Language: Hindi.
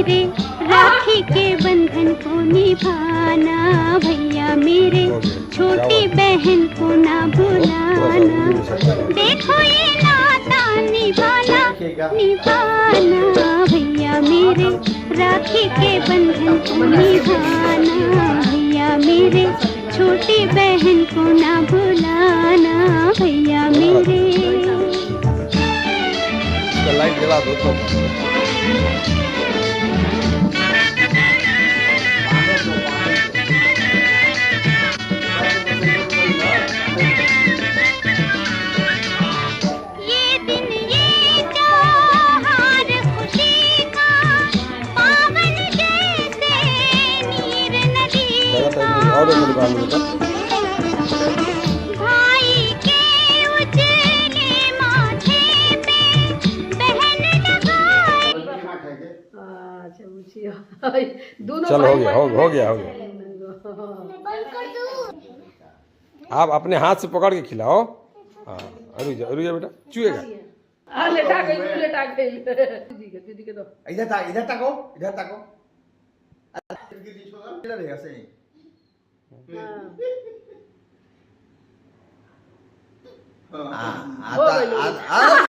मेरे, राखी के बंधन को निभाना भैया मेरे, छोटी बहन को ना भुलाना। देखो ये नाता निभाना निभाना भैया मेरे, राखी के बंधन को निभाना भैया मेरे, छोटी बहन को ना भुलाना भैया मेरे। लाइट जला दो तो। ये दिन ये त्योहार खुशी का, पावन जैसे नीर नदी का, भाई के उजले माथे पे बहन लगाए। दोनों चल हो गया हो गया हो गया। आप अपने हाथ से पकड़ के खिलाओ। हाँ रुक जा बेटा, चुएगा। लेटा गई दीदी के दो। इधर ताको इधर ताको। इधर रहेगा सही। हाँ